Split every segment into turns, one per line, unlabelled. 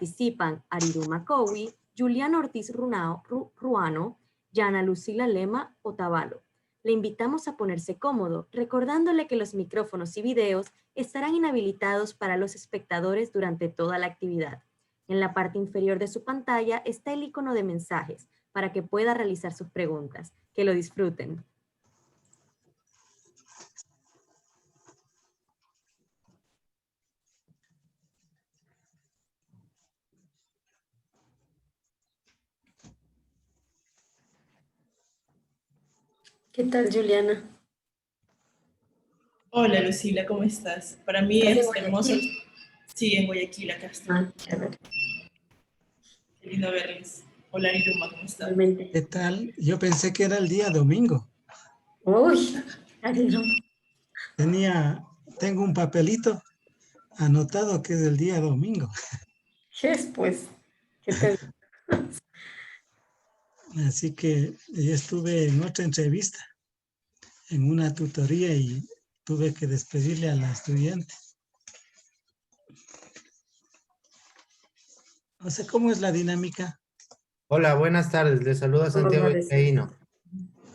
Participan Ariruma Cowi, Juliana Ortiz Ruano, Yana Lucila Lema Otavalo. Le invitamos a ponerse cómodo, recordándole que los micrófonos y videos estarán inhabilitados para los espectadores durante toda la actividad. En la parte inferior de su pantalla está el icono de mensajes para que pueda realizar sus preguntas. Que lo disfruten.
¿Qué tal, Juliana?
Hola, Lucila, ¿cómo estás? Para mí es hermoso. Sí, en Guayaquil, acá estoy.
Ah, chévere.
Qué lindo verles. Hola, Iruma, ¿cómo estás?
Igualmente.
¿Qué tal? Yo pensé que era el día domingo.
Uy, Ariruma.
Tengo un papelito anotado que es el día domingo.
¿Qué es, pues? ¿Qué te...
Así que yo estuve en otra entrevista, en una tutoría y tuve que despedirle a la estudiante. No sé cómo es la dinámica.
Hola, buenas tardes. Les saluda Santiago
Buenas tardes.
Vizcaíno.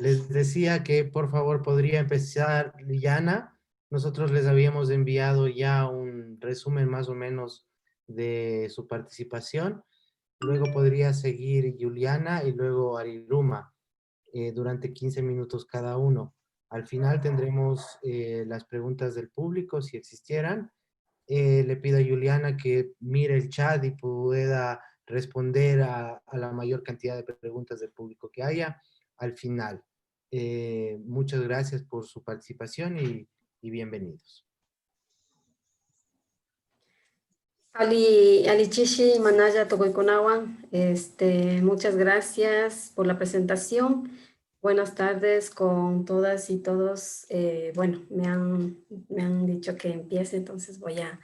Les decía que por favor podría empezar Liliana. Nosotros les habíamos enviado ya un resumen más o menos de su participación. Luego podría seguir Juliana y luego Ariruma durante 15 minutos cada uno. Al final tendremos las preguntas del público si existieran. Le pido a Juliana que mire el chat y pueda responder a la mayor cantidad de preguntas del público que haya al final. Muchas gracias por su participación y bienvenidos.
Ali Chishi Manaya Togoyconawan, muchas gracias por la presentación. Buenas tardes con todas y todos. Bueno, me han dicho que empiece, entonces voy a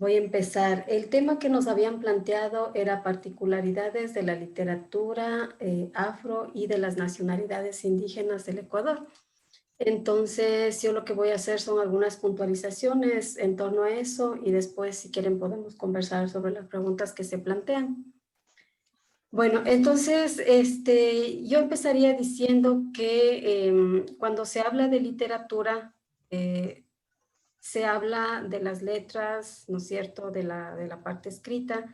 empezar. El tema que nos habían planteado era particularidades de la literatura afro y de las nacionalidades indígenas del Ecuador. Entonces, yo lo que voy a hacer son algunas puntualizaciones en torno a eso y después, si quieren, podemos conversar sobre las preguntas que se plantean. Bueno, entonces, yo empezaría diciendo que cuando se habla de literatura, se habla de las letras, ¿no es cierto?, de la parte escrita,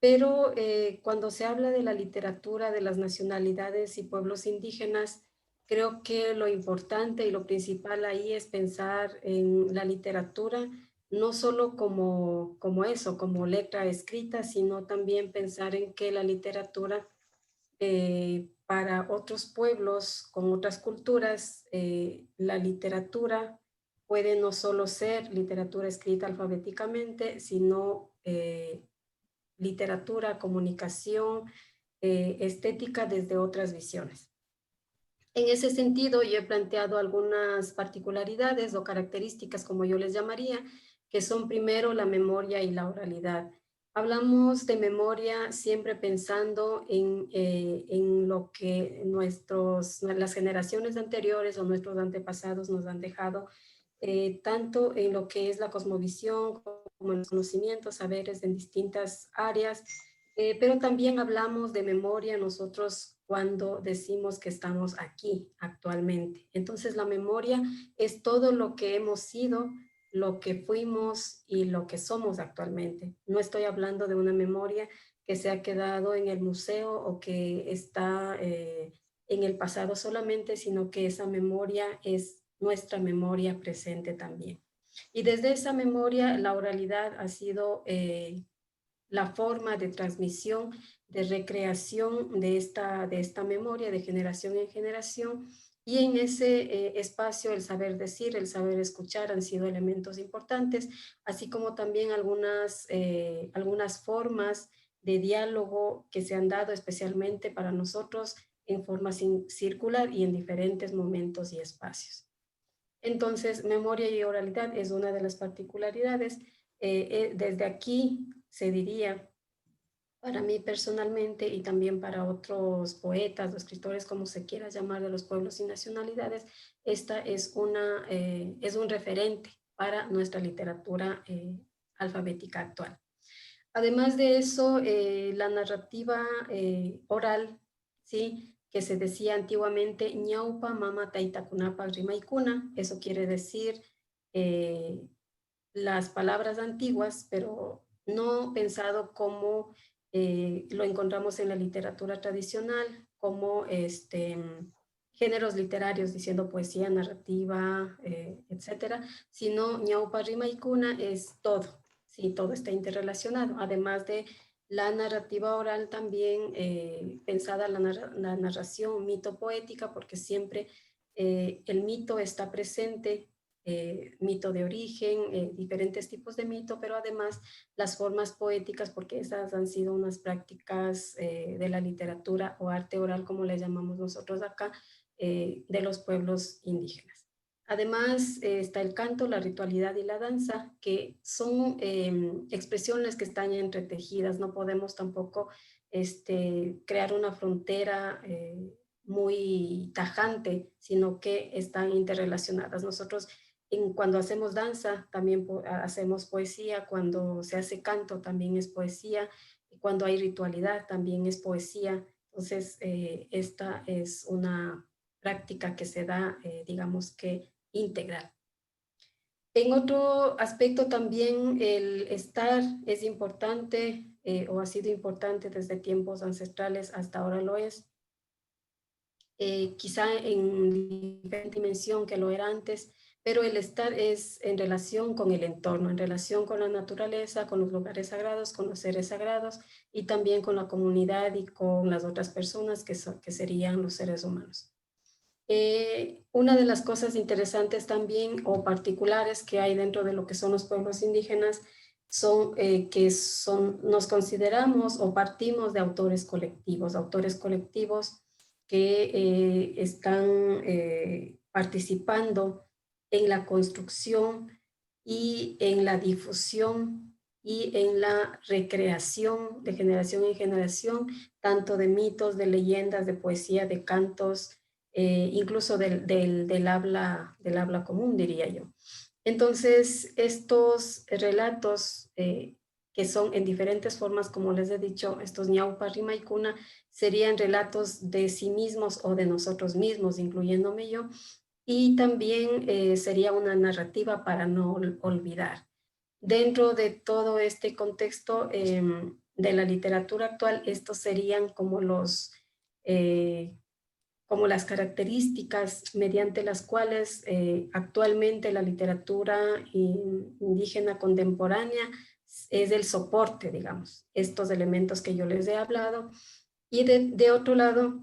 pero cuando se habla de la literatura de las nacionalidades y pueblos indígenas, creo que lo importante y lo principal ahí es pensar en la literatura, no solo como eso, como letra escrita, sino también pensar en que la literatura para otros pueblos con otras culturas, la literatura puede no solo ser literatura escrita alfabéticamente, sino literatura, comunicación, estética desde otras visiones. En ese sentido, yo he planteado algunas particularidades o características, como yo les llamaría, que son primero la memoria y la oralidad. Hablamos de memoria siempre pensando en lo que las generaciones anteriores o nuestros antepasados nos han dejado, tanto en lo que es la cosmovisión como en los conocimientos, saberes en distintas áreas, pero también hablamos de memoria nosotros cuando decimos que estamos aquí actualmente. Entonces la memoria es todo lo que hemos sido, lo que fuimos y lo que somos actualmente. No estoy hablando de una memoria que se ha quedado en el museo o que está en el pasado solamente, sino que esa memoria es nuestra memoria presente también. Y desde esa memoria, la oralidad ha sido la forma de transmisión, de recreación de esta memoria de generación en generación, y en ese espacio el saber decir, el saber escuchar han sido elementos importantes, así como también algunas formas de diálogo que se han dado especialmente para nosotros en forma circular y en diferentes momentos y espacios. Entonces, memoria y oralidad es una de las particularidades. Desde aquí se diría, para mí personalmente y también para otros poetas o escritores, como se quiera llamar, de los pueblos y nacionalidades, esta es un referente para nuestra literatura alfabética actual. Además de eso, la narrativa oral, ¿sí? Que se decía antiguamente, ñaupa, mama, taitakunapa, rimaikuna, eso quiere decir las palabras antiguas, pero no pensado como lo encontramos en la literatura tradicional, como géneros literarios, diciendo poesía, narrativa, etcétera, sino ñaupa, rima y cuna es todo, sí, todo está interrelacionado, además de la narrativa oral también pensada la narración mito-poética, porque siempre el mito está presente, mito de origen, diferentes tipos de mito, pero además las formas poéticas, porque esas han sido unas prácticas de la literatura o arte oral, como le llamamos nosotros acá, de los pueblos indígenas. Además está el canto, la ritualidad y la danza, que son expresiones que están entretejidas. No podemos tampoco crear una frontera muy tajante, sino que están interrelacionadas. Nosotros cuando hacemos danza también hacemos poesía, cuando se hace canto también es poesía, y cuando hay ritualidad también es poesía. Entonces, esta es una práctica que se da, digamos que integral. En otro aspecto también el estar es importante o ha sido importante desde tiempos ancestrales, hasta ahora lo es. Quizá en diferente dimensión que lo era antes, pero el estar es en relación con el entorno, en relación con la naturaleza, con los lugares sagrados, con los seres sagrados y también con la comunidad y con las otras personas que serían los seres humanos. Una de las cosas interesantes también o particulares que hay dentro de lo que son los pueblos indígenas son que nos consideramos o partimos de autores colectivos que están participando en la construcción y en la difusión y en la recreación de generación en generación, tanto de mitos, de leyendas, de poesía, de cantos, incluso del habla común, diría yo. Entonces, estos relatos que son en diferentes formas, como les he dicho, estos ñaupa, rima y cuna, serían relatos de sí mismos o de nosotros mismos, incluyéndome yo, y también sería una narrativa para no olvidar. Dentro de todo este contexto de la literatura actual, estos serían como como las características mediante las cuales actualmente la literatura indígena contemporánea es el soporte, digamos, estos elementos que yo les he hablado. Y de otro lado,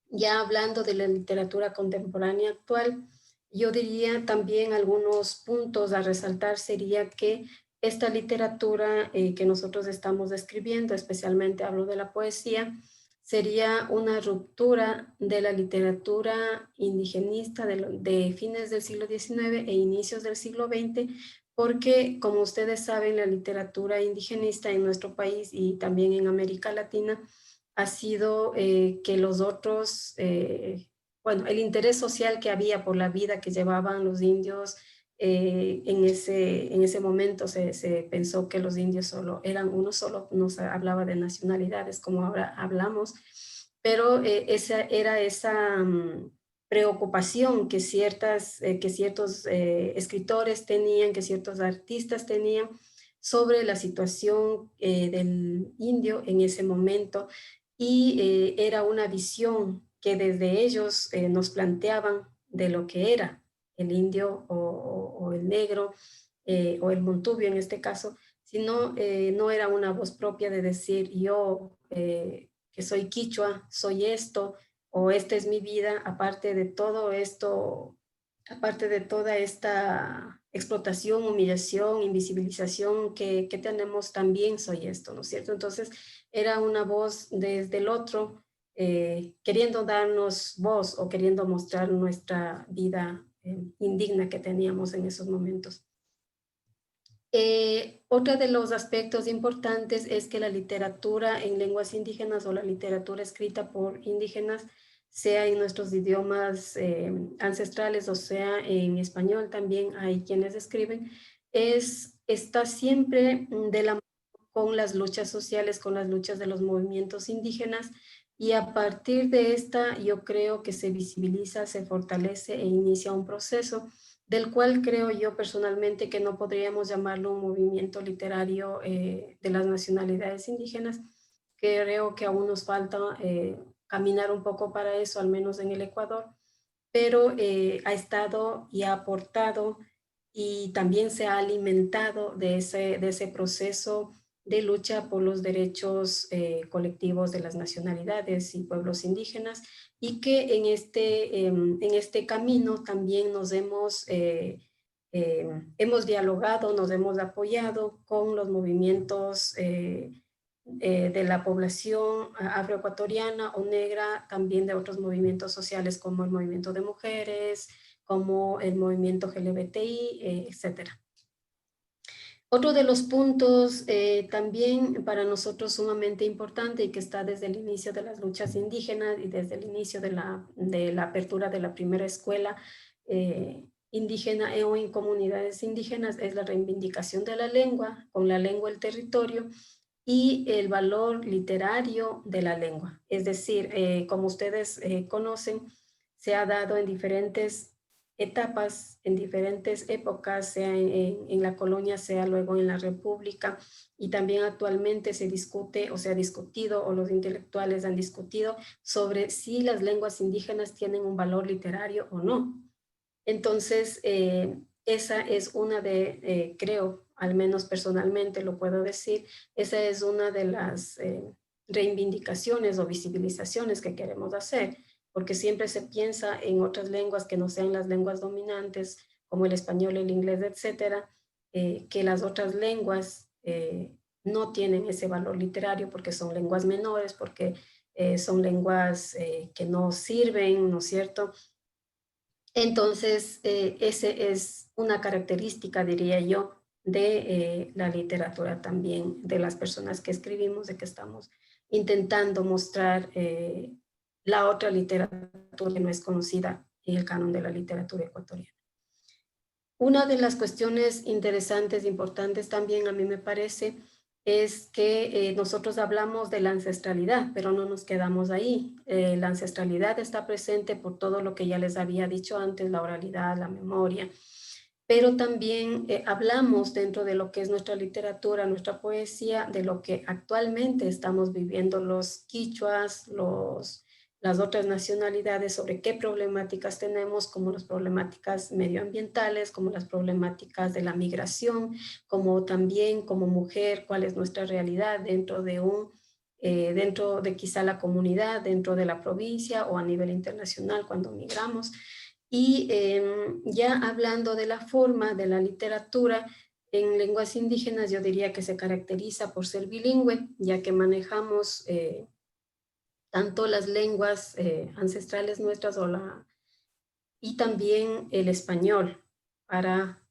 ya hablando de la literatura contemporánea actual, yo diría también algunos puntos a resaltar sería que esta literatura que nosotros estamos describiendo, especialmente hablo de la poesía, sería una ruptura de la literatura indigenista de fines del siglo XIX e inicios del siglo XX, porque como ustedes saben, la literatura indigenista en nuestro país y también en América Latina ha sido que los otros, bueno, el interés social que había por la vida que llevaban los indios, en ese momento se pensó que los indios solo eran uno solo, no se hablaba de nacionalidades como ahora hablamos, pero era esa preocupación que ciertos escritores tenían, que ciertos artistas tenían sobre la situación del indio en ese momento, y era una visión que desde ellos nos planteaban de lo que era el indio o el negro o el montubio en este caso, sino no era una voz propia de decir yo que soy quichua, soy esto o esta es mi vida, aparte de todo esto, aparte de toda esta explotación, humillación, invisibilización que tenemos, también soy esto, ¿no es cierto? Entonces era una voz desde el otro, queriendo darnos voz o queriendo mostrar nuestra vida indigna que teníamos en esos momentos. Otro de los aspectos importantes es que la literatura en lenguas indígenas o la literatura escrita por indígenas, sea en nuestros idiomas ancestrales o sea en español, también hay quienes escriben, está siempre de la mano con las luchas sociales, con las luchas de los movimientos indígenas, y a partir de esta yo creo que se visibiliza, se fortalece e inicia un proceso del cual creo yo personalmente que no podríamos llamarlo un movimiento literario de las nacionalidades indígenas. Creo que aún nos falta caminar un poco para eso, al menos en el Ecuador, pero ha estado y ha aportado y también se ha alimentado de ese proceso de lucha por los derechos colectivos de las nacionalidades y pueblos indígenas, y que en este camino también nos hemos dialogado, nos hemos apoyado con los movimientos de la población afroecuatoriana o negra, también de otros movimientos sociales como el movimiento de mujeres, como el movimiento LGBTI, etcétera. Otro de los puntos también para nosotros sumamente importante y que está desde el inicio de las luchas indígenas y desde el inicio de la apertura de la primera escuela indígena o en comunidades indígenas es la reivindicación de la lengua, con la lengua el territorio y el valor literario de la lengua. Es decir, como ustedes conocen, se ha dado en diferentes etapas, en diferentes épocas, sea en la colonia, sea luego en la república, y también actualmente se discute o se ha discutido o los intelectuales han discutido sobre si las lenguas indígenas tienen un valor literario o no. Entonces, esa es una de, creo, al menos personalmente lo puedo decir, esa es una de las reivindicaciones o visibilizaciones que queremos hacer, porque siempre se piensa en otras lenguas que no sean las lenguas dominantes, como el español, el inglés, etcétera, que las otras lenguas no tienen ese valor literario porque son lenguas menores, porque son lenguas que no sirven, ¿no es cierto? Entonces, ese es una característica, diría yo, de la literatura también, de las personas que escribimos, de que estamos intentando mostrar la otra literatura que no es conocida en el canon de la literatura ecuatoriana. Una de las cuestiones interesantes, importantes también a mí me parece, es que nosotros hablamos de la ancestralidad, pero no nos quedamos ahí. La ancestralidad está presente por todo lo que ya les había dicho antes, la oralidad, la memoria, pero también hablamos dentro de lo que es nuestra literatura, nuestra poesía, de lo que actualmente estamos viviendo los quichuas, las otras nacionalidades, sobre qué problemáticas tenemos, como las problemáticas medioambientales, como las problemáticas de la migración, como también como mujer, cuál es nuestra realidad dentro de quizá la comunidad, dentro de la provincia o a nivel internacional cuando migramos. Y ya hablando de la forma de la literatura, en lenguas indígenas yo diría que se caracteriza por ser bilingüe, ya que manejamos tanto las lenguas ancestrales nuestras y también el español para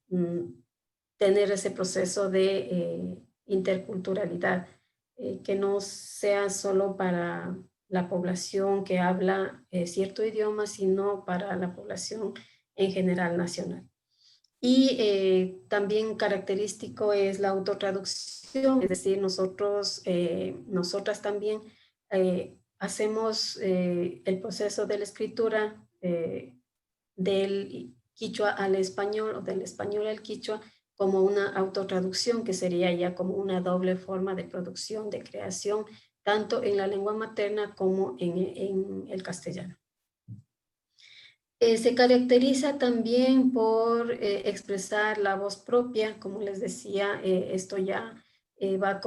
tener ese proceso de interculturalidad, que no sea solo para la población que habla cierto idioma, sino para la población en general nacional. Y también característico es la autotraducción, es decir, nosotras también hacemos el proceso de la escritura del quichua al español o del español al quichua como una autotraducción, que sería ya como una doble forma de producción, de creación, tanto en la lengua materna como en el castellano. Se caracteriza también por expresar la voz propia, como les decía, esto ya va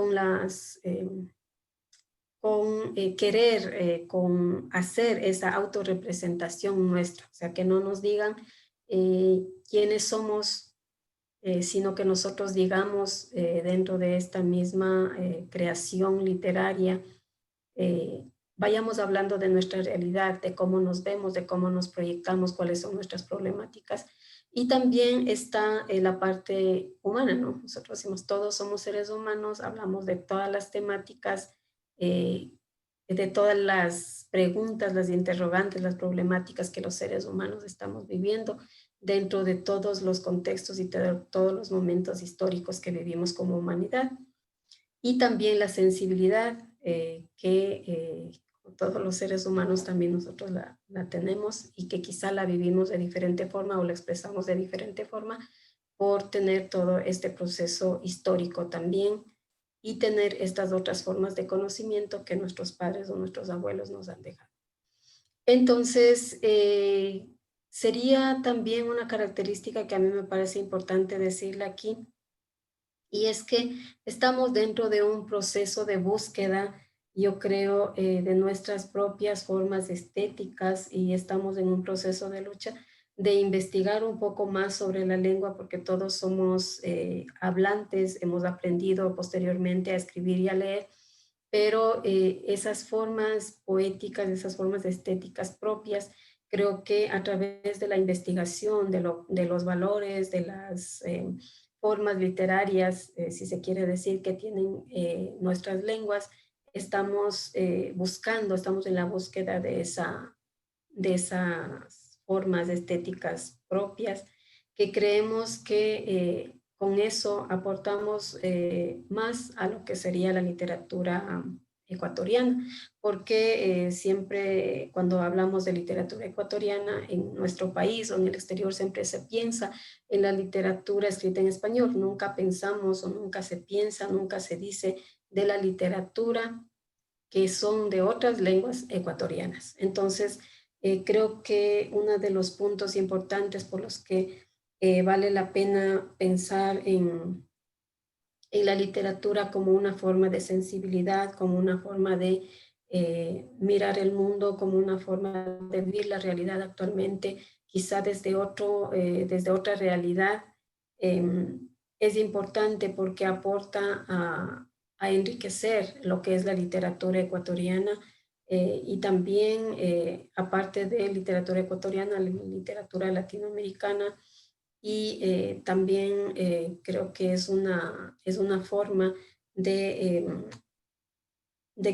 con querer, con hacer esa autorrepresentación nuestra, o sea, que no nos digan quiénes somos, sino que nosotros digamos dentro de esta misma creación literaria, vayamos hablando de nuestra realidad, de cómo nos vemos, de cómo nos proyectamos, cuáles son nuestras problemáticas. Y también está la parte humana, ¿no? Nosotros decimos, todos somos seres humanos, hablamos de todas las temáticas, de todas las preguntas, las interrogantes, las problemáticas que los seres humanos estamos viviendo dentro de todos los contextos y de todos los momentos históricos que vivimos como humanidad. y también la sensibilidad que todos los seres humanos también nosotros la tenemos y que quizá la vivimos de diferente forma o la expresamos de diferente forma por tener todo este proceso histórico también y tener estas otras formas de conocimiento que nuestros padres o nuestros abuelos nos han dejado. Entonces, sería también una característica que a mí me parece importante decirle aquí, y es que estamos dentro de un proceso de búsqueda, yo creo, de nuestras propias formas estéticas y estamos en un proceso de lucha de investigar un poco más sobre la lengua porque todos somos hablantes, hemos aprendido posteriormente a escribir y a leer, pero esas formas poéticas, esas formas estéticas propias, creo que a través de la investigación de los valores, de las formas literarias, si se quiere decir, que tienen nuestras lenguas, estamos buscando, estamos en la búsqueda de esas formas estéticas propias que creemos que con eso aportamos más a lo que sería la literatura ecuatoriana, porque siempre cuando hablamos de literatura ecuatoriana en nuestro país o en el exterior siempre se piensa en la literatura escrita en español, nunca pensamos o nunca se piensa, nunca se dice de la literatura que son de otras lenguas ecuatorianas. Entonces, creo que uno de los puntos importantes por los que vale la pena pensar en la literatura como una forma de sensibilidad, como una forma de mirar el mundo, como una forma de vivir la realidad actualmente, quizá desde otra realidad, es importante porque aporta a enriquecer lo que es la literatura ecuatoriana y también, aparte de literatura ecuatoriana, la literatura latinoamericana y también creo que es una forma de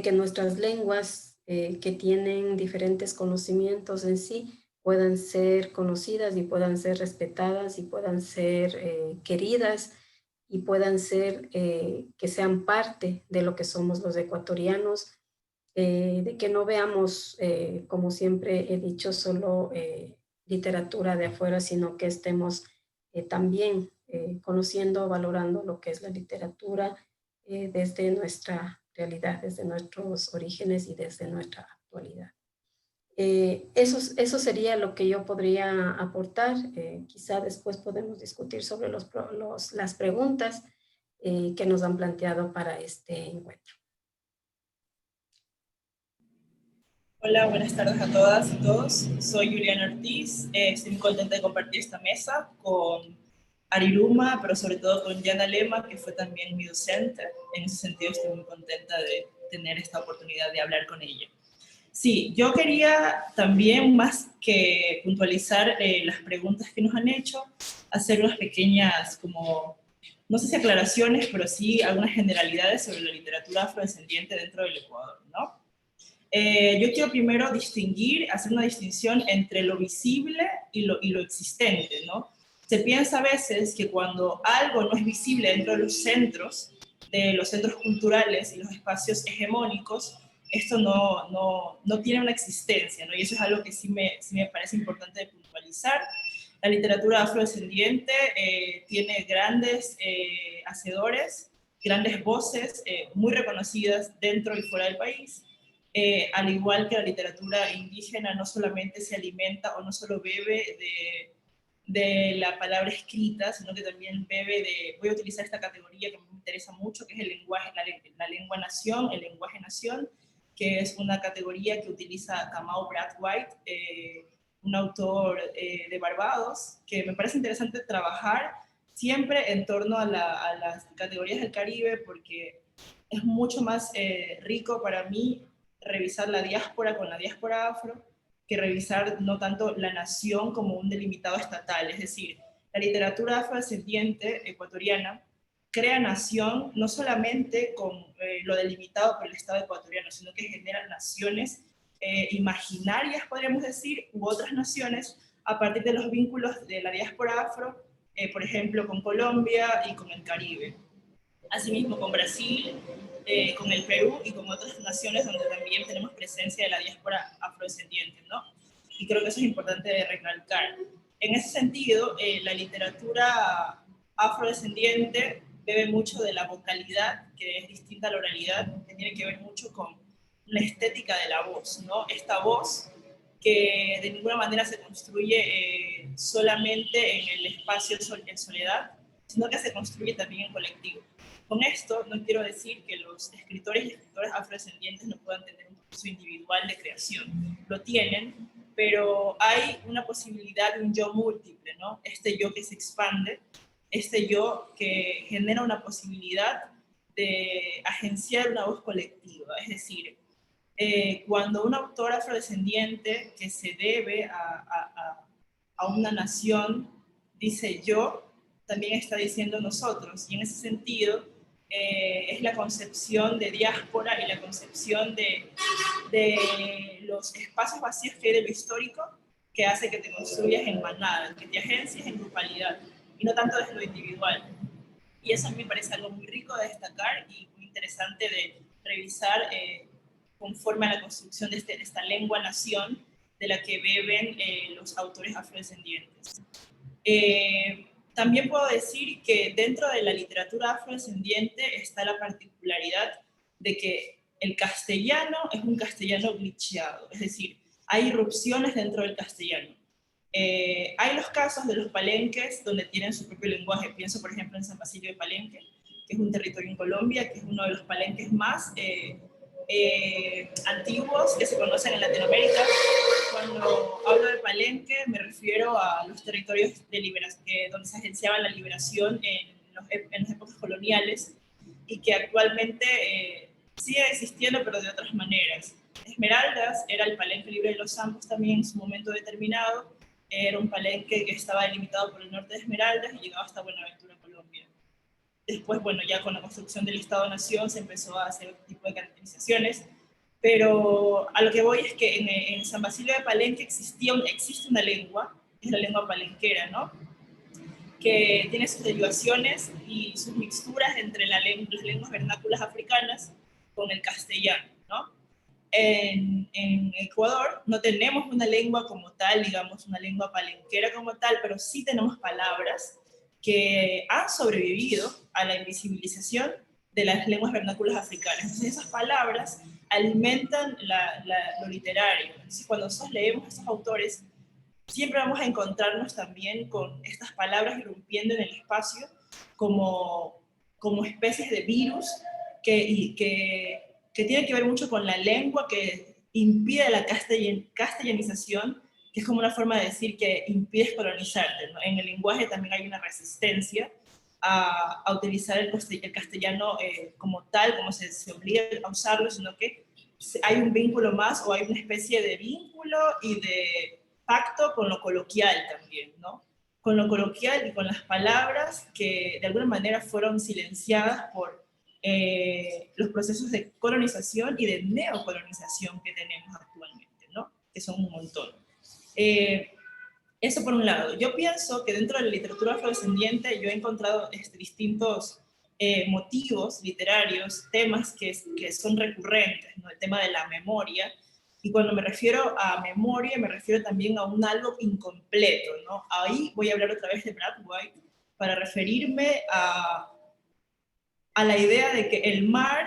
que nuestras lenguas que tienen diferentes conocimientos en sí puedan ser conocidas y puedan ser respetadas y puedan ser queridas y puedan ser, que sean parte de lo que somos los ecuatorianos, de que no veamos, como siempre he dicho, solo literatura de afuera, sino que estemos también conociendo, valorando lo que es la literatura desde nuestra realidad, desde nuestros orígenes y desde nuestra actualidad. Eso sería lo que yo podría aportar. Quizá después podemos discutir sobre las preguntas que nos han planteado para este encuentro.
Hola, buenas tardes a todas y todos. Soy Juliana Ortiz. Estoy muy contenta de compartir esta mesa con Ariruma, pero sobre todo con Yana Lema, que fue también mi docente. En ese sentido estoy muy contenta de tener esta oportunidad de hablar con ella. Sí, yo quería también, más que puntualizar las preguntas que nos han hecho, hacer unas pequeñas, como, no sé si aclaraciones, pero sí algunas generalidades sobre la literatura afrodescendiente dentro del Ecuador, ¿no? Yo quiero primero hacer una distinción entre lo visible y lo existente, ¿no? Se piensa a veces que cuando algo no es visible dentro de los centros culturales y los espacios hegemónicos, esto no tiene una existencia, ¿no? Y eso es algo que sí me parece importante de puntualizar. La literatura afrodescendiente tiene grandes hacedores, grandes voces muy reconocidas dentro y fuera del país. Al igual que la literatura indígena no solamente se alimenta o no solo bebe de la palabra escrita, sino que también bebe voy a utilizar esta categoría que me interesa mucho, que es el lenguaje, la lengua nación, el lenguaje nación, que es una categoría que utiliza Kamau Brathwaite, un autor de Barbados, que me parece interesante trabajar siempre en torno a las categorías del Caribe, porque es mucho más rico para mí revisar la diáspora con la diáspora afro, que revisar no tanto la nación como un delimitado estatal. Es decir, la literatura afrodescendiente ecuatoriana crea nación no solamente con lo delimitado por el Estado ecuatoriano, sino que genera naciones imaginarias, podríamos decir, u otras naciones a partir de los vínculos de la diáspora afro, por ejemplo, con Colombia y con el Caribe. asimismo con Brasil, con el Perú y con otras naciones donde también tenemos presencia de la diáspora afrodescendiente, ¿no? Y creo que eso es importante de recalcar. En ese sentido, la literatura afrodescendiente bebe mucho de la vocalidad, que es distinta a la oralidad, que tiene que ver mucho con la estética de la voz, ¿no? Esta voz que de ninguna manera se construye solamente en el espacio en soledad, sino que se construye también en colectivo. Con esto no quiero decir que los escritores y escritoras afrodescendientes no puedan tener un proceso individual de creación. Lo tienen, pero hay una posibilidad de un yo múltiple, ¿no? Este yo que se expande, este yo que genera una posibilidad de agenciar una voz colectiva. Es decir, cuando un autor afrodescendiente que se debe a una nación dice yo, también está diciendo nosotros. Y en ese sentido, es la concepción de diáspora y la concepción de los espacios vacíos que hay de lo histórico que hace que te construyas en manada, que te agencias en grupalidad y no tanto desde lo individual. Y eso a mí me parece algo muy rico de destacar y muy interesante de revisar conforme a la construcción de esta lengua-nación de la que beben los autores afrodescendientes. También puedo decir que dentro de la literatura afrodescendiente está la particularidad de que el castellano es un castellano glitcheado, es decir, hay irrupciones dentro del castellano. Hay los casos de los palenques donde tienen su propio lenguaje. Pienso, por ejemplo, en San Basilio de Palenque, que es un territorio en Colombia, que es uno de los palenques más antiguos que se conocen en Latinoamérica. Cuando hablo de Palenque me refiero a los territorios de liberación, donde se agenciaba la liberación en las épocas coloniales y que actualmente sigue existiendo pero de otras maneras. Esmeraldas era el Palenque Libre de los Zampos también en su momento determinado, era un palenque que estaba delimitado por el norte de Esmeraldas y llegaba hasta Buenaventura, Colombia. Después, bueno, ya con la construcción del Estado-Nación se empezó a hacer otro tipo de caracterizaciones, pero a lo que voy es que en San Basilio de Palenque existe una lengua, que es la lengua palenquera, ¿no? Que tiene sus derivaciones y sus mixturas entre las lenguas vernáculas africanas con el castellano, ¿no? En Ecuador no tenemos una lengua como tal, digamos, una lengua palenquera como tal, pero sí tenemos palabras que han sobrevivido a la invisibilización de las lenguas vernáculas africanas. Entonces esas palabras alimentan lo literario. Entonces cuando nosotros leemos a estos autores, siempre vamos a encontrarnos también con estas palabras irrumpiendo en el espacio como especies de virus que tiene que ver mucho con la lengua, que impide la castellanización, que es como una forma de decir que impides colonizarte, ¿no? En el lenguaje también hay una resistencia a utilizar el castellano como tal, como se obliga a usarlo, sino que hay un vínculo más o hay una especie de vínculo y de pacto con lo coloquial también, ¿no? Con lo coloquial y con las palabras que de alguna manera fueron silenciadas por los procesos de colonización y de neocolonización que tenemos actualmente, ¿no? Que son un montón. Eso por un lado. Yo pienso que dentro de la literatura afrodescendiente yo he encontrado distintos motivos literarios, temas que son recurrentes, ¿no? El tema de la memoria. Y cuando me refiero a memoria, me refiero también a un algo incompleto, ¿no? Ahí voy a hablar otra vez de Brad White para referirme a la idea de que el mar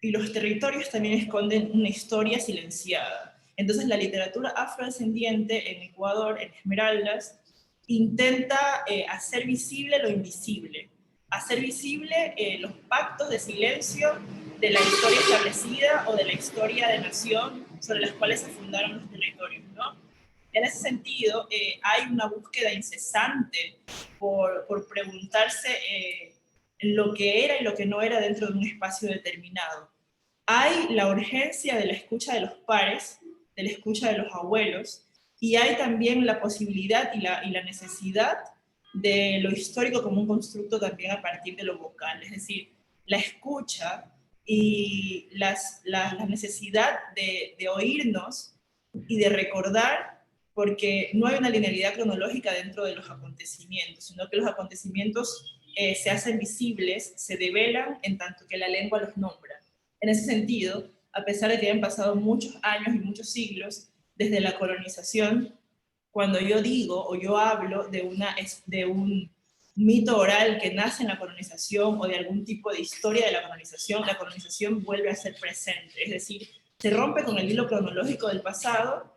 y los territorios también esconden una historia silenciada. Entonces la literatura afrodescendiente en Ecuador, en Esmeraldas, intenta hacer visible lo invisible, hacer visible los pactos de silencio de la historia establecida o de la historia de nación sobre las cuales se fundaron los territorios, ¿no? En ese sentido, hay una búsqueda incesante por preguntarse lo que era y lo que no era dentro de un espacio determinado. Hay la urgencia de la escucha de los pares, de la escucha de los abuelos, y hay también la posibilidad y la necesidad de lo histórico como un constructo también a partir de lo vocal, es decir, la escucha y la necesidad de oírnos y de recordar, porque no hay una linealidad cronológica dentro de los acontecimientos, sino que los acontecimientos se hacen visibles, se develan en tanto que la lengua los nombra. En ese sentido, a pesar de que hayan pasado muchos años y muchos siglos desde la colonización, cuando yo digo o yo hablo de un mito oral que nace en la colonización o de algún tipo de historia de la colonización vuelve a ser presente. Es decir, se rompe con el hilo cronológico del pasado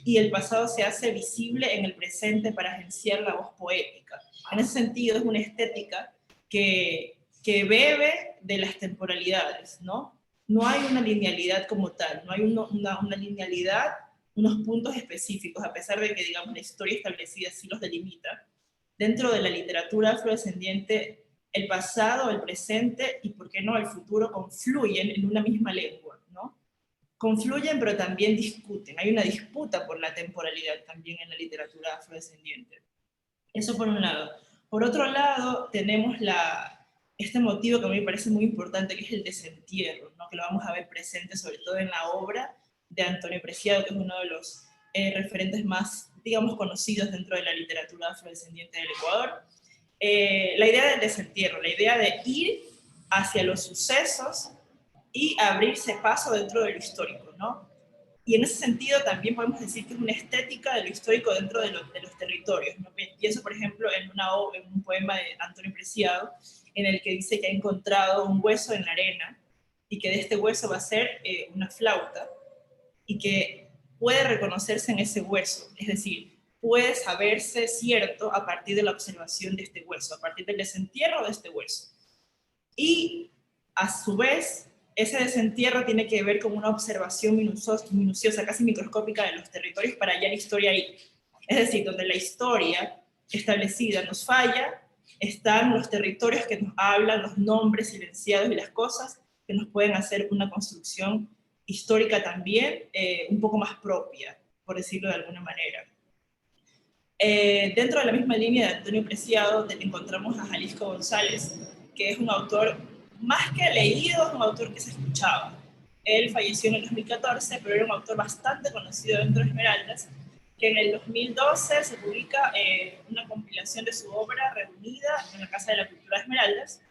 y el pasado se hace visible en el presente para agenciar la voz poética. En ese sentido, es una estética que bebe de las temporalidades, ¿no? No hay una linealidad como tal, no hay una linealidad, unos puntos específicos, a pesar de que, digamos, la historia establecida sí los delimita. Dentro de la literatura afrodescendiente, el pasado, el presente y, por qué no, el futuro confluyen en una misma lengua, ¿no? Confluyen, pero también discuten. Hay una disputa por la temporalidad también en la literatura afrodescendiente. Eso por un lado. Por otro lado, tenemos este motivo que a mí me parece muy importante, que es el desentierro, ¿no? Que lo vamos a ver presente sobre todo en la obra de Antonio Preciado, que es uno de los referentes más, digamos, conocidos dentro de la literatura afrodescendiente del Ecuador. La idea del desentierro, la idea de ir hacia los sucesos y abrirse paso dentro de lo histórico, ¿no? Y en ese sentido también podemos decir que es una estética de lo histórico dentro de los territorios, ¿no? Pienso, por ejemplo, en un poema de Antonio Preciado, en el que dice que ha encontrado un hueso en la arena y que de este hueso va a ser una flauta y que puede reconocerse en ese hueso, es decir, puede saberse cierto a partir de la observación de este hueso, a partir del desentierro de este hueso. Y a su vez, ese desentierro tiene que ver con una observación minuciosa, casi microscópica de los territorios para hallar historia ahí. Es decir, donde la historia establecida nos falla, están los territorios que nos hablan, los nombres silenciados y las cosas que nos pueden hacer una construcción histórica también un poco más propia, por decirlo de alguna manera. Dentro de la misma línea de Antonio Preciado encontramos a Jalisco González, que es un autor más que leído, es un autor que se escuchaba. Él falleció en el 2014, pero era un autor bastante conocido dentro de Esmeraldas, que en el 2012 se publica una compilación de su obra reunida en la Casa de la Cultura de Esmeraldas,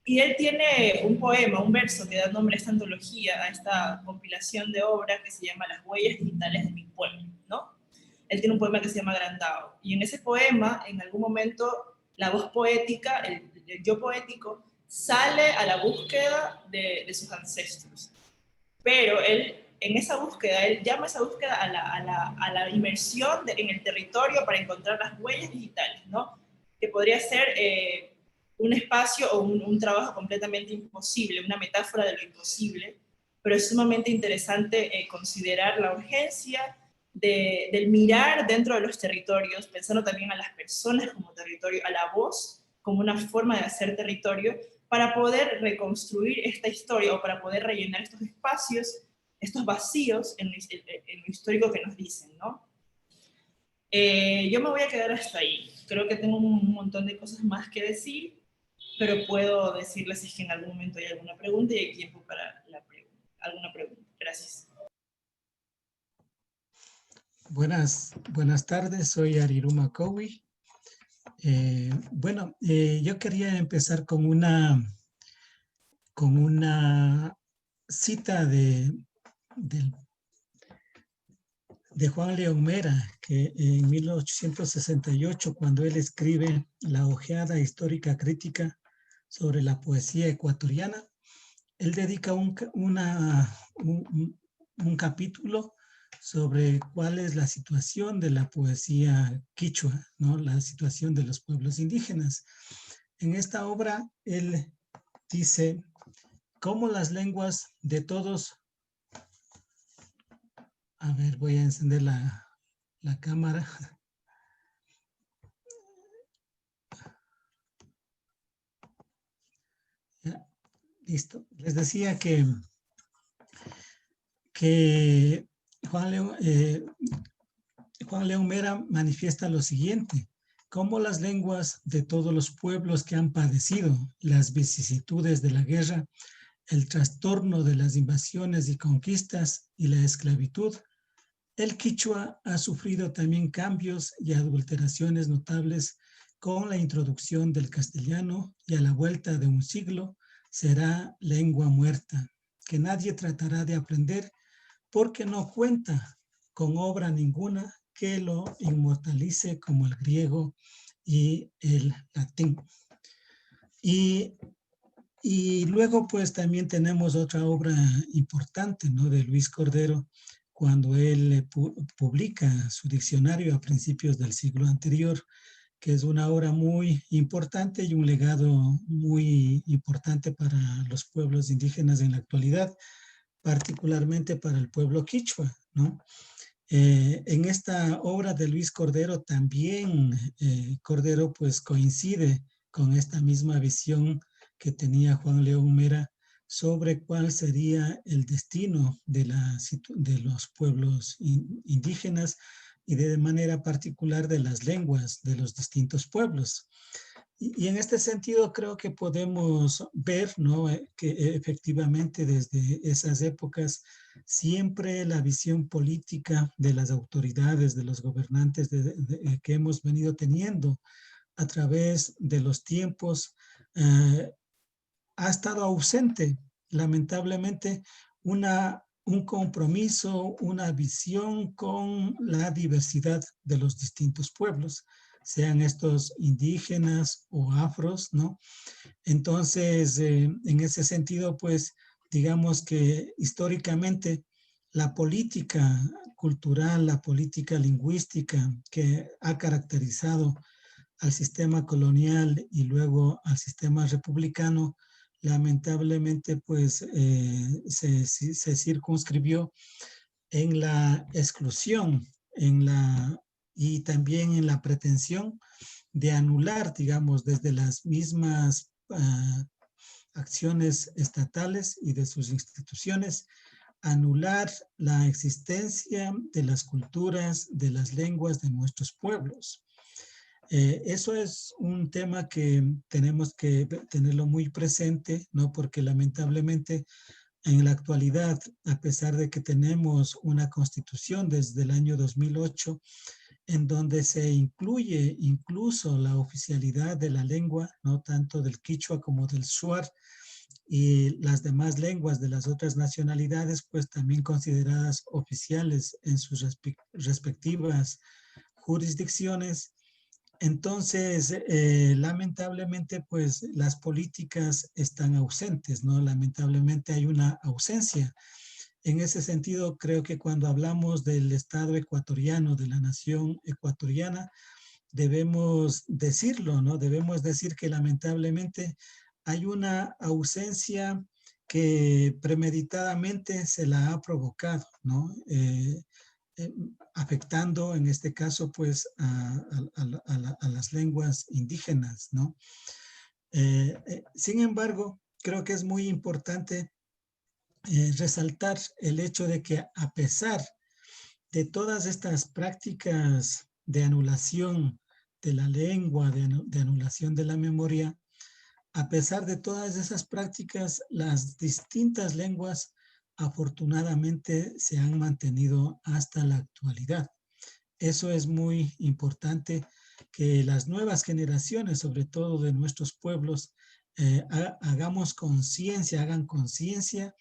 y él tiene un poema, un verso que da nombre a esta antología, a esta compilación de obra que se llama Las huellas digitales de mi pueblo, ¿no? Él tiene un poema que se llama Agrandado, y en ese poema, en algún momento, la voz poética, el yo poético, sale a la búsqueda de sus ancestros. Pero él, en esa búsqueda, él llama esa búsqueda a la inmersión en el territorio para encontrar las huellas digitales, ¿no? Que podría ser un espacio o un trabajo completamente imposible, una metáfora de lo imposible, pero es sumamente interesante considerar la urgencia del mirar dentro de los territorios, pensando también a las personas como territorio, a la voz como una forma de hacer territorio, para poder reconstruir esta historia o para poder rellenar estos espacios, estos vacíos en lo histórico que nos dicen, ¿no? Yo me voy a quedar hasta ahí. Creo que tengo un montón de cosas más que decir, pero puedo decirles si es que en algún momento hay alguna pregunta y hay tiempo para alguna pregunta. Gracias.
Buenas tardes, soy Ariruma Kowi. Yo quería empezar con una cita de Juan León Mera, que en 1868, cuando él escribe la ojeada histórica crítica sobre la poesía ecuatoriana, él dedica un capítulo sobre cuál es la situación de la poesía quichua, ¿no? La situación de los pueblos indígenas. En esta obra, él dice cómo las lenguas de todos... A ver, voy a encender la cámara. Ya, listo. Les decía que Juan León Mera manifiesta lo siguiente: cómo las lenguas de todos los pueblos que han padecido las vicisitudes de la guerra, el trastorno de las invasiones y conquistas y la esclavitud, el quichua ha sufrido también cambios y adulteraciones notables con la introducción del castellano y a la vuelta de un siglo será lengua muerta, que nadie tratará de aprender porque no cuenta con obra ninguna que lo inmortalice como el griego y el latín. Y luego pues también tenemos otra obra importante, ¿no?, de Luis Cordero, cuando él publica su diccionario a principios del siglo anterior, que es una obra muy importante y un legado muy importante para los pueblos indígenas en la actualidad, particularmente para el pueblo quichua, ¿no? En esta obra de Luis Cordero también Cordero pues coincide con esta misma visión que tenía Juan León Mera sobre cuál sería el destino de los pueblos indígenas y de manera particular de las lenguas de los distintos pueblos. Y en este sentido creo que podemos ver, ¿no?, que efectivamente desde esas épocas siempre la visión política de las autoridades, de los gobernantes que hemos venido teniendo a través de los tiempos ha estado ausente, lamentablemente, un compromiso, una visión con la diversidad de los distintos pueblos, sean estos indígenas o afros, ¿no? Entonces, en ese sentido, pues, digamos que históricamente la política cultural, la política lingüística que ha caracterizado al sistema colonial y luego al sistema republicano, lamentablemente, pues, se circunscribió en la exclusión, y también en la pretensión de anular, digamos, desde las mismas acciones estatales y de sus instituciones, anular la existencia de las culturas, de las lenguas de nuestros pueblos. Eso es un tema que tenemos que tenerlo muy presente, ¿no? Porque lamentablemente en la actualidad, a pesar de que tenemos una constitución desde el año 2008, en donde se incluye incluso la oficialidad de la lengua, no tanto del quichua como del shuar, y las demás lenguas de las otras nacionalidades, pues también consideradas oficiales en sus respectivas jurisdicciones. Entonces, lamentablemente, pues las políticas están ausentes, ¿no? Lamentablemente hay una ausencia. En ese sentido, creo que cuando hablamos del Estado ecuatoriano, de la nación ecuatoriana, debemos decirlo, ¿no? Debemos decir que lamentablemente hay una ausencia que premeditadamente se la ha provocado, ¿no? Afectando en este caso pues a las lenguas indígenas, ¿no? Sin embargo, creo que es muy importante resaltar el hecho de que a pesar de todas estas prácticas de anulación de la lengua, de anulación de la memoria, a pesar de todas esas prácticas, las distintas lenguas afortunadamente se han mantenido hasta la actualidad. Eso es muy importante, que las nuevas generaciones, sobre todo de nuestros pueblos, hagan conciencia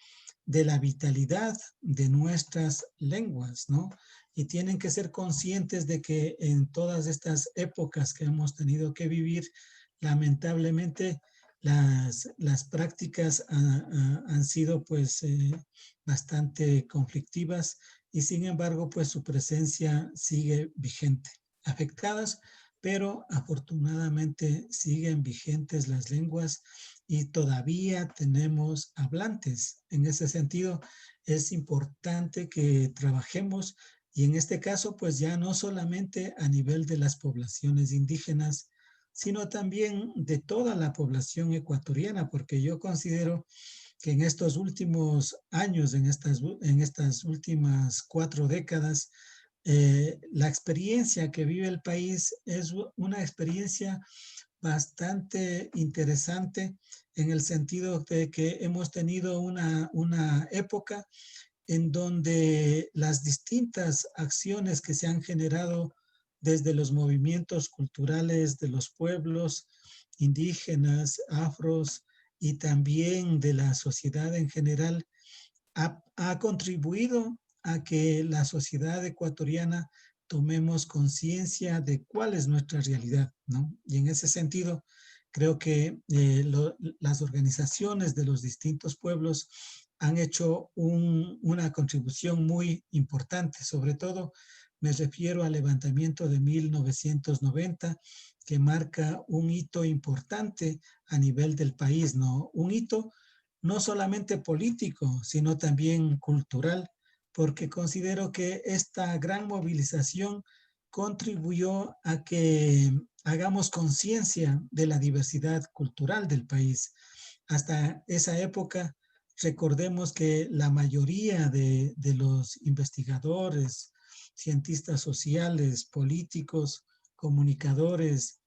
de la vitalidad de nuestras lenguas, ¿no? Y tienen que ser conscientes de que en todas estas épocas que hemos tenido que vivir, lamentablemente, las prácticas han sido pues bastante conflictivas y sin embargo pues su presencia sigue vigente. Afectadas, pero afortunadamente siguen vigentes las lenguas y todavía tenemos hablantes. En ese sentido es importante que trabajemos y en este caso pues ya no solamente a nivel de las poblaciones indígenas, sino también de toda la población ecuatoriana, porque yo considero que en estos últimos años, en estas últimas 4 décadas, la experiencia que vive el país es una experiencia bastante interesante en el sentido de que hemos tenido una época en donde las distintas acciones que se han generado desde los movimientos culturales de los pueblos indígenas, afros y también de la sociedad en general, ha contribuido a que la sociedad ecuatoriana tomemos conciencia de cuál es nuestra realidad, ¿no? Y en ese sentido, creo que las organizaciones de los distintos pueblos han hecho una contribución muy importante. Sobre todo, me refiero al levantamiento de 1990, que marca un hito importante a nivel del país, ¿no? Un hito no solamente político, sino también cultural, porque considero que esta gran movilización contribuyó a que hagamos conciencia de la diversidad cultural del país. Hasta esa época, recordemos que la mayoría de los investigadores, cientistas sociales, políticos, comunicadores,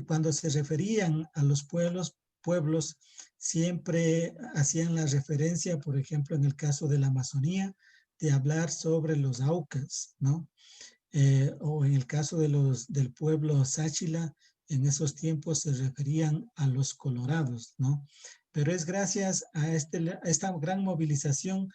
cuando se referían a los pueblos siempre hacían la referencia, por ejemplo, en el caso de la Amazonía, de hablar sobre los aucas, ¿no? O en el caso del pueblo Sáchila, en esos tiempos se referían a los colorados, ¿no? Pero es gracias a esta gran movilización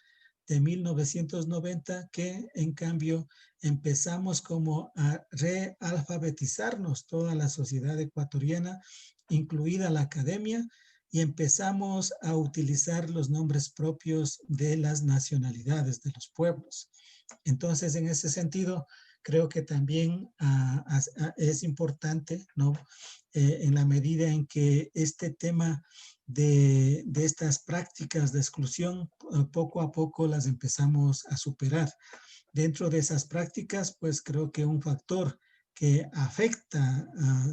de 1990 que, en cambio, empezamos como a realfabetizarnos toda la sociedad ecuatoriana, incluida la academia, y empezamos a utilizar los nombres propios de las nacionalidades de los pueblos. Entonces, en ese sentido, creo que también es importante, ¿no? En la medida en que este tema de estas prácticas de exclusión, poco a poco las empezamos a superar. Dentro de esas prácticas, pues creo que un factor que afecta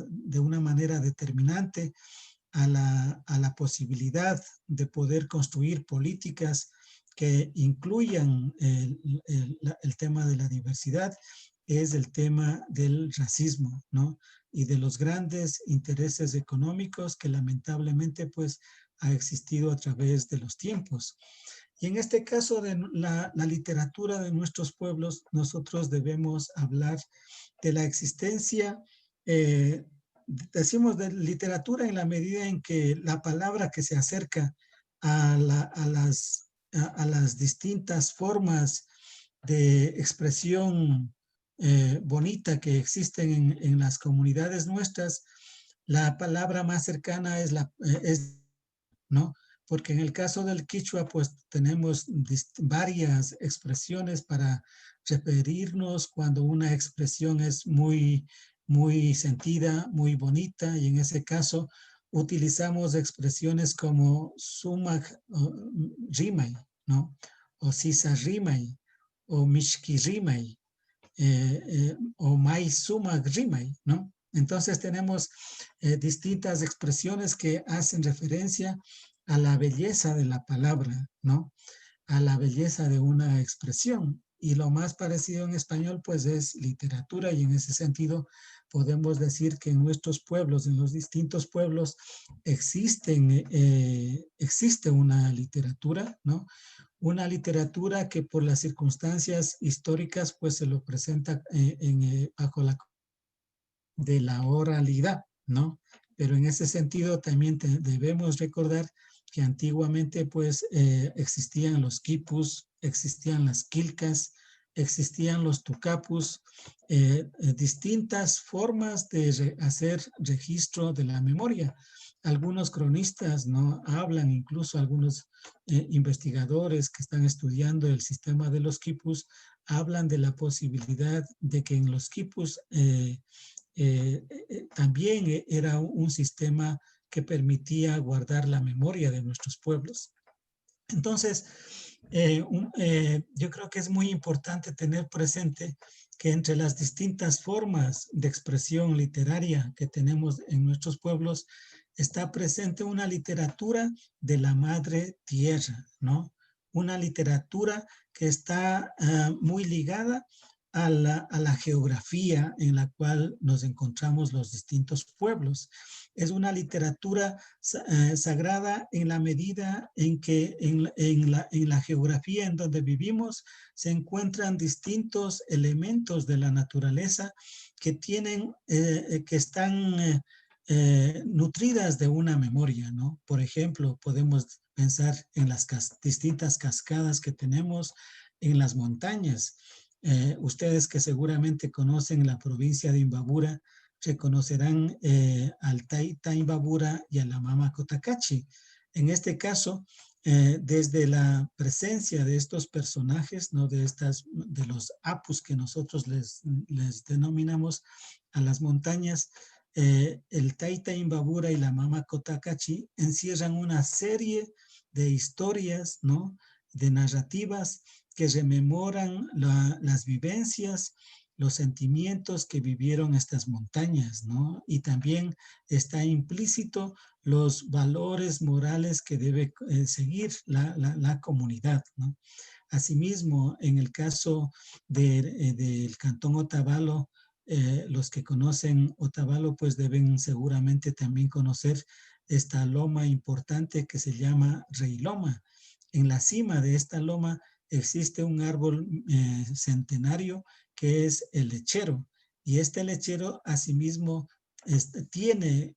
de una manera determinante a la posibilidad de poder construir políticas que incluyan el tema de la diversidad es el tema del racismo, ¿no? Y de los grandes intereses económicos que lamentablemente pues ha existido a través de los tiempos. Y en este caso de la literatura de nuestros pueblos, nosotros debemos hablar de la existencia, decimos de literatura en la medida en que la palabra que se acerca a las distintas formas de expresión bonita que existen en las comunidades nuestras, la palabra más cercana es ¿no? Porque en el caso del quichua, pues tenemos varias expresiones para referirnos cuando una expresión es muy, muy sentida, muy bonita, y en ese caso utilizamos expresiones como sumak rimay, ¿no? O sisa rimay, o mishki rimay, o mai sumak rimay, ¿no? Entonces tenemos distintas expresiones que hacen referencia a la belleza de la palabra, ¿no? A la belleza de una expresión. Y lo más parecido en español, pues, es literatura, y en ese sentido podemos decir que en nuestros pueblos, en los distintos pueblos, existe una literatura, ¿no? Una literatura que por las circunstancias históricas, pues, se lo presenta bajo la de la oralidad, ¿no? Pero en ese sentido también debemos recordar que antiguamente pues existían los quipus, existían las quilcas, existían los tucapus, distintas formas de hacer registro de la memoria. Algunos cronistas, ¿no? Hablan, incluso algunos investigadores que están estudiando el sistema de los quipus, hablan de la posibilidad de que en los quipus también era un sistema que permitía guardar la memoria de nuestros pueblos. Entonces, yo creo que es muy importante tener presente que entre las distintas formas de expresión literaria que tenemos en nuestros pueblos, está presente una literatura de la madre tierra, ¿no? Una literatura que está muy ligada a la geografía en la cual nos encontramos los distintos pueblos. Es una literatura sagrada en la medida en que en la geografía en donde vivimos se encuentran distintos elementos de la naturaleza que tienen, que están nutridas de una memoria, ¿no? Por ejemplo, podemos pensar en las distintas cascadas que tenemos en las montañas. Ustedes que seguramente conocen la provincia de Imbabura, reconocerán al Taita Imbabura y a la Mama Cotacachi. En este caso, desde la presencia de estos personajes, ¿no? de los apus que nosotros les denominamos a las montañas, el Taita Imbabura y la Mama Cotacachi encierran una serie de historias, ¿no? de narrativas que rememoran las vivencias, los sentimientos que vivieron estas montañas, ¿no? Y también está implícito los valores morales que debe seguir la comunidad, ¿no? Asimismo, en el caso del Cantón Otavalo, los que conocen Otavalo pues deben seguramente también conocer esta loma importante que se llama Rey Loma. En la cima de esta loma existe un árbol centenario que es el lechero. Y este lechero asimismo tiene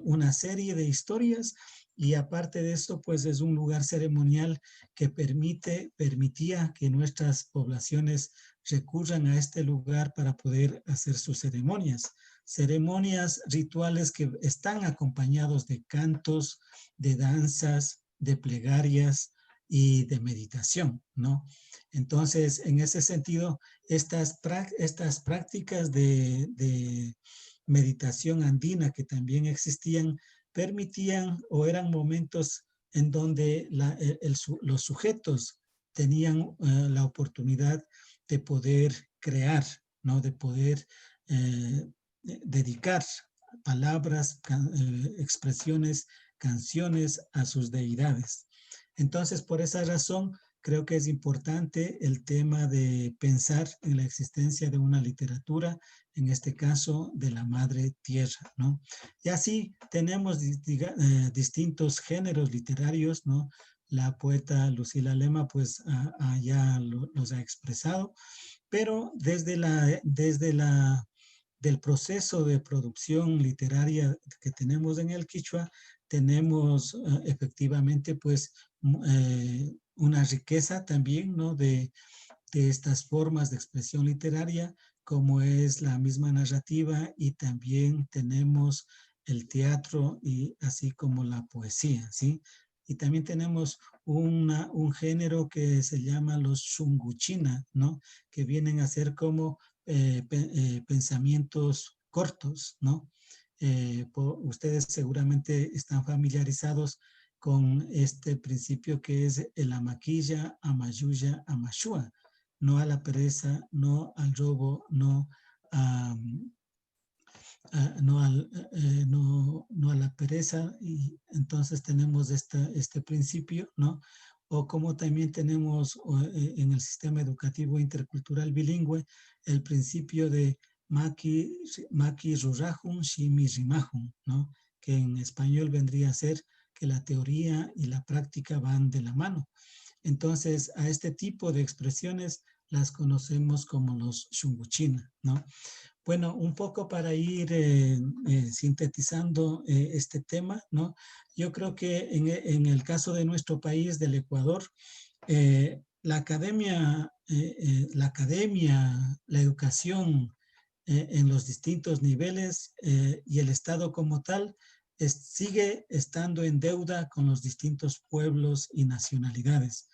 una serie de historias y aparte de esto pues es un lugar ceremonial que permitía que nuestras poblaciones recurran a este lugar para poder hacer sus ceremonias. Ceremonias rituales que están acompañados de cantos, de danzas, de plegarias y de meditación, ¿no? Entonces, en ese sentido, estas prácticas de meditación andina que también existían, permitían o eran momentos en donde los sujetos tenían la oportunidad de poder crear, ¿no? De poder dedicar palabras, expresiones, canciones a sus deidades. Entonces, por esa razón, creo que es importante el tema de pensar en la existencia de una literatura, en este caso de la madre tierra, ¿no? Y así tenemos distintos géneros literarios, ¿no? La poeta Lucila Lema, pues, ya los ha expresado, pero del proceso de producción literaria que tenemos en el Quichua, tenemos efectivamente, pues, una riqueza también, ¿no? de estas formas de expresión literaria, como es la misma narrativa, y también tenemos el teatro y así como la poesía, ¿sí? Y también tenemos un género que se llama los shunguchina, ¿no? Que vienen a ser como pensamientos cortos, ¿no? Ustedes seguramente están familiarizados con este principio que es el amaquilla, amayuya, amashua. No a la pereza, no al robo, no a, no a la pereza. Y entonces tenemos este principio, ¿no? O como también tenemos en el sistema educativo intercultural bilingüe el principio de maki rurajun, shimi rimajun, ¿no? Que en español vendría a ser que la teoría y la práctica van de la mano. Entonces, a este tipo de expresiones las conocemos como los shunguchina, ¿no? Bueno, un poco para ir sintetizando este tema, ¿no? Yo creo que en el caso de nuestro país, del Ecuador, la academia, la educación en los distintos niveles y el Estado como tal sigue estando en deuda con los distintos pueblos y nacionalidades.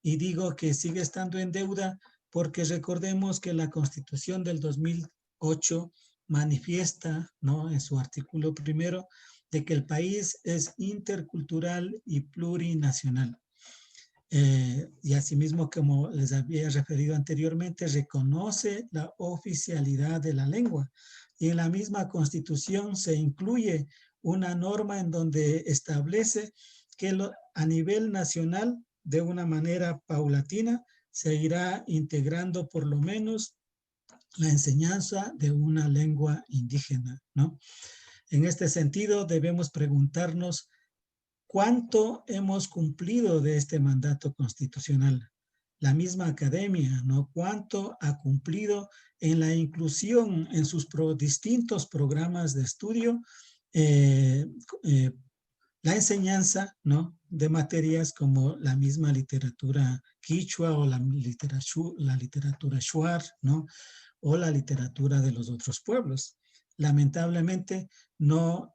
Y digo que sigue estando en deuda porque recordemos que la Constitución del 2008 manifiesta, ¿no? En su artículo primero, de que el país es intercultural y plurinacional. Y asimismo, como les había referido anteriormente, reconoce la oficialidad de la lengua. Y en la misma Constitución se incluye una norma en donde establece que a nivel nacional, de una manera paulatina, se irá integrando por lo menos la enseñanza de una lengua indígena, ¿no? En este sentido, debemos preguntarnos cuánto hemos cumplido de este mandato constitucional. La misma academia, ¿no? ¿Cuánto ha cumplido en la inclusión en sus distintos programas de estudio la enseñanza, ¿no? De materias como la misma literatura quichua o la literatura shuar, ¿no? O la literatura de los otros pueblos. Lamentablemente no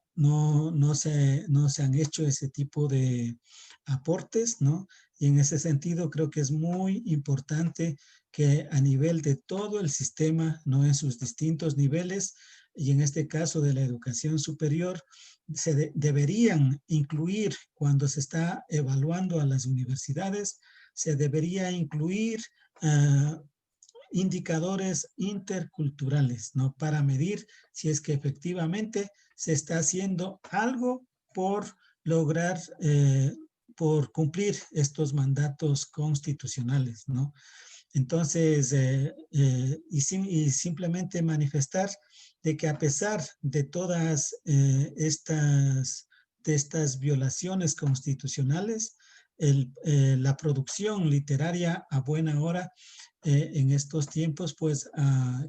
se han hecho ese tipo de aportes, ¿no? Y en ese sentido creo que es muy importante que a nivel de todo el sistema, ¿no? En sus distintos niveles, y en este caso de la educación superior, deberían incluir, cuando se está evaluando a las universidades, se debería incluir indicadores interculturales, ¿no? Para medir si es que efectivamente se está haciendo algo por lograr, por cumplir estos mandatos constitucionales, ¿no? Entonces, y simplemente manifestar de que a pesar de todas estas violaciones constitucionales, la producción literaria a buena hora en estos tiempos, pues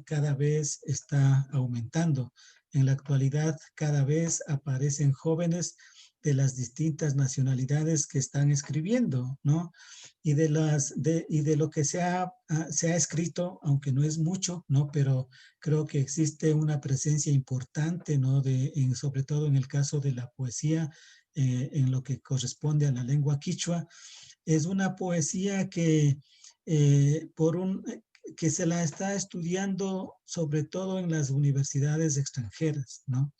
cada vez está aumentando. En la actualidad, cada vez aparecen jóvenes de las distintas nacionalidades que están escribiendo, ¿no? Y de lo que se ha escrito, aunque no es mucho, ¿no? Pero creo que existe una presencia importante, ¿no? Sobre todo en el caso de la poesía, en lo que corresponde a la lengua quichua. Es una poesía que, que se la está estudiando sobre todo en las universidades extranjeras, ¿no?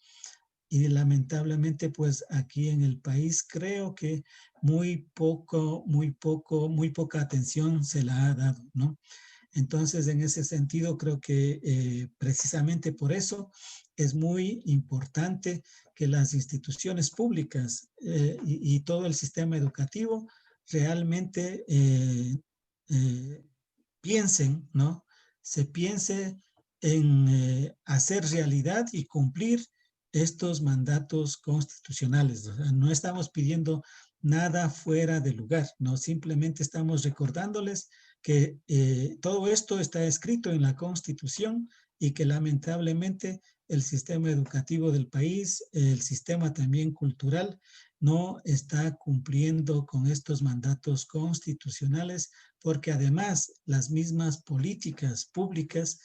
Y lamentablemente, pues aquí en el país creo que muy poca atención se la ha dado, ¿no? Entonces, en ese sentido, creo que precisamente por eso es muy importante que las instituciones públicas y todo el sistema educativo realmente piensen, ¿no? Se piense en hacer realidad y cumplir estos mandatos constitucionales. O sea, no estamos pidiendo nada fuera de lugar, ¿no? Simplemente estamos recordándoles que todo esto está escrito en la Constitución y que lamentablemente el sistema educativo del país, el sistema también cultural, no está cumpliendo con estos mandatos constitucionales, porque además las mismas políticas públicas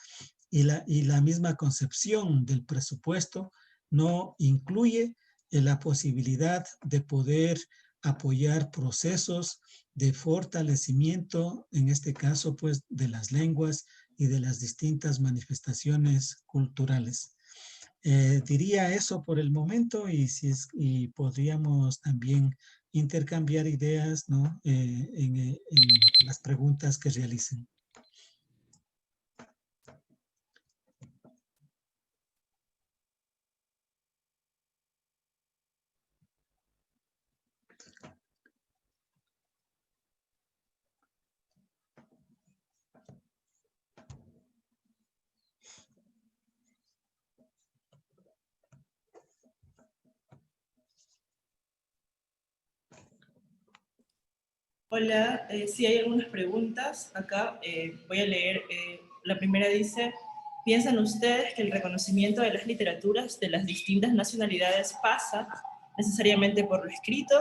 y la misma concepción del presupuesto no incluye la posibilidad de poder apoyar procesos de fortalecimiento, en este caso, pues, de las lenguas y de las distintas manifestaciones culturales. Diría eso por el momento y podríamos también intercambiar ideas, ¿no? En las preguntas que realicen.
Hola, sí hay algunas preguntas acá. Voy a leer. La primera dice, ¿piensan ustedes que el reconocimiento de las literaturas de las distintas nacionalidades pasa necesariamente por lo escrito?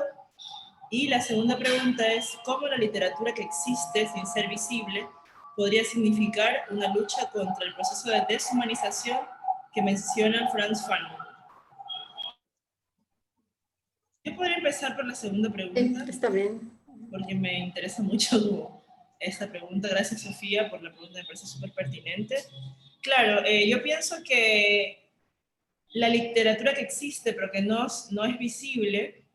Y la segunda pregunta es, ¿cómo la literatura que existe sin ser visible podría significar una lucha contra el proceso de deshumanización que menciona Frantz Fanon? Yo podría empezar por la segunda pregunta.
Está bien.
Porque me interesa mucho esta pregunta. Gracias, Sofía, por la pregunta, me parece súper pertinente. Claro, yo pienso que la literatura que existe, pero que no es visible,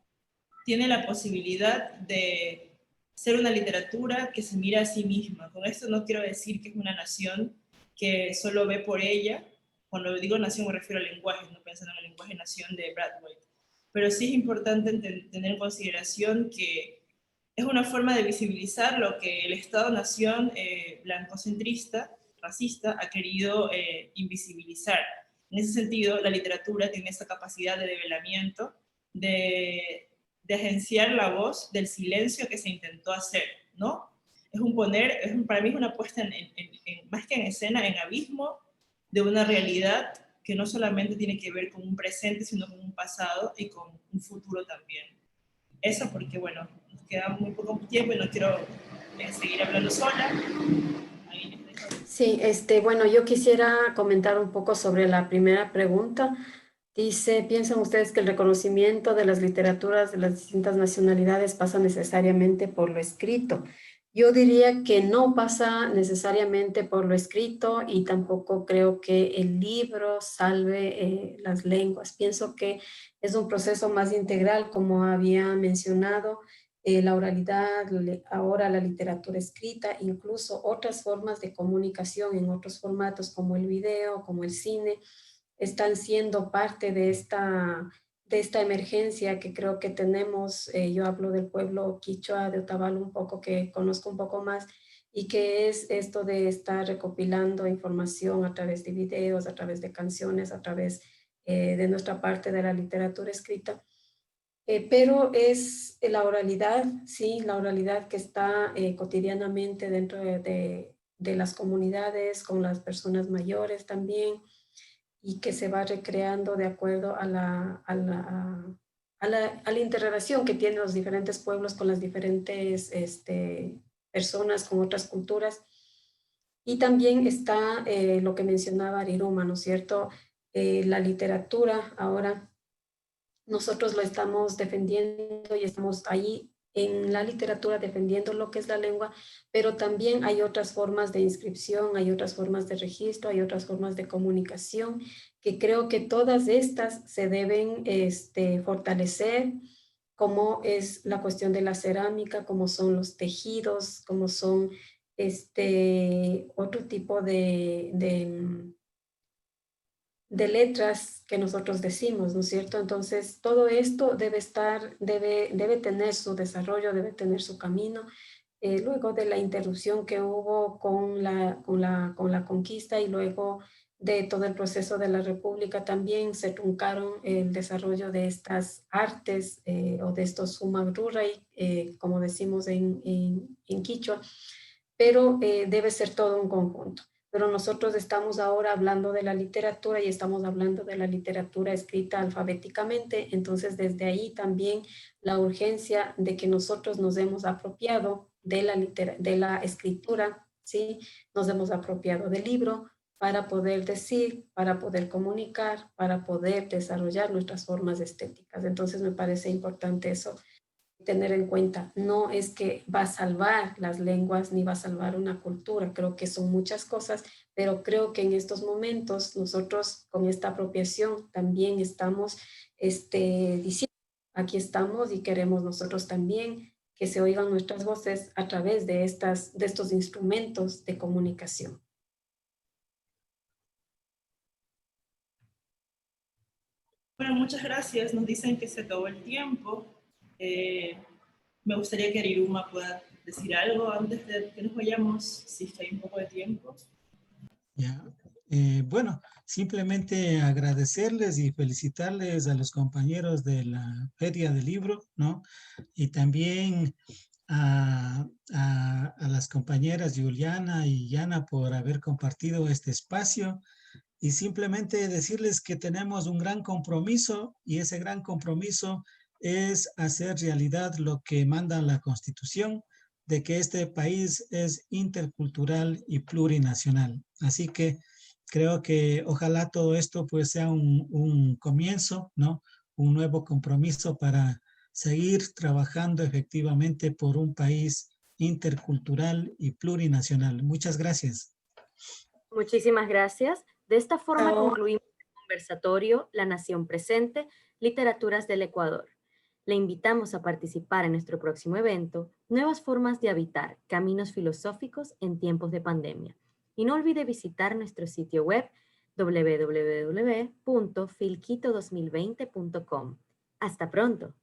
tiene la posibilidad de ser una literatura que se mira a sí misma. Con esto no quiero decir que es una nación que solo ve por ella. Cuando digo nación me refiero al lenguaje, no pensando en el lenguaje nación de Brathwaite. Pero sí es importante tener en consideración que es una forma de visibilizar lo que el Estado-nación blancocentrista racista ha querido invisibilizar. En ese sentido, la literatura tiene esa capacidad de develamiento, de agenciar la voz del silencio que se intentó hacer, ¿no? Para mí es una puesta más que en escena, en abismo de una realidad que no solamente tiene que ver con un presente, sino con un pasado y con un futuro también. Eso porque, bueno, nos queda muy poco tiempo y no quiero seguir hablando sola. Ahí les dejo.
Sí, bueno, yo quisiera comentar un poco sobre la primera pregunta. Dice, ¿piensan ustedes que el reconocimiento de las literaturas de las distintas nacionalidades pasa necesariamente por lo escrito? Yo diría que no pasa necesariamente por lo escrito y tampoco creo que el libro salve las lenguas. Pienso que es un proceso más integral, como había mencionado, la oralidad, ahora la literatura escrita, incluso otras formas de comunicación en otros formatos como el video, como el cine, están siendo parte de esta emergencia que creo que tenemos. Yo hablo del pueblo quichua de Otavalo un poco, que conozco un poco más, y que es esto de estar recopilando información a través de videos, a través de canciones, a través de nuestra parte de la literatura escrita. Pero es la oralidad, sí, la oralidad que está cotidianamente dentro de las comunidades, con las personas mayores también, y que se va recreando de acuerdo a la interrelación que tienen los diferentes pueblos con las diferentes personas, con otras culturas. Y también está lo que mencionaba Ariruma, ¿no es cierto? La literatura ahora nosotros lo estamos defendiendo y estamos ahí en la literatura defendiendo lo que es la lengua, pero también hay otras formas de inscripción, hay otras formas de registro, hay otras formas de comunicación, que creo que todas estas se deben fortalecer, como es la cuestión de la cerámica, como son los tejidos, como son otro tipo de letras que nosotros decimos, ¿no es cierto? Entonces, todo esto debe tener su desarrollo, debe tener su camino. Luego de la interrupción que hubo con la conquista y luego de todo el proceso de la República, también se truncaron el desarrollo de estas artes o de estos sumagruray, como decimos en quichua, pero debe ser todo un conjunto. Pero nosotros estamos ahora hablando de la literatura y estamos hablando de la literatura escrita alfabéticamente, entonces desde ahí también la urgencia de que nosotros nos hemos apropiado de la escritura, ¿sí? Nos hemos apropiado del libro para poder decir, para poder comunicar, para poder desarrollar nuestras formas estéticas. Entonces me parece importante eso tener en cuenta. No es que va a salvar las lenguas ni va a salvar una cultura, creo que son muchas cosas, pero creo que en estos momentos nosotros con esta apropiación también estamos diciendo, aquí estamos y queremos nosotros también que se oigan nuestras voces a través de estos instrumentos de comunicación.
Bueno, muchas gracias. Nos dicen que se acabó el tiempo. Me gustaría que Ariruma pueda decir algo antes de que nos vayamos, si es que hay un poco de tiempo.
Ya. Bueno, simplemente agradecerles y felicitarles a los compañeros de la Feria del Libro, ¿no? Y también a las compañeras Juliana y Yana por haber compartido este espacio, y simplemente decirles que tenemos un gran compromiso, y ese gran compromiso es hacer realidad lo que manda la Constitución, de que este país es intercultural y plurinacional. Así que creo que ojalá todo esto pues sea un comienzo, ¿no? Un nuevo compromiso para seguir trabajando efectivamente por un país intercultural y plurinacional. Muchas gracias.
Muchísimas gracias. De esta forma concluimos el conversatorio La Nación Presente, Literaturas del Ecuador. Le invitamos a participar en nuestro próximo evento, Nuevas formas de habitar, caminos filosóficos en tiempos de pandemia. Y no olvide visitar nuestro sitio web www.filquito2020.com. Hasta pronto.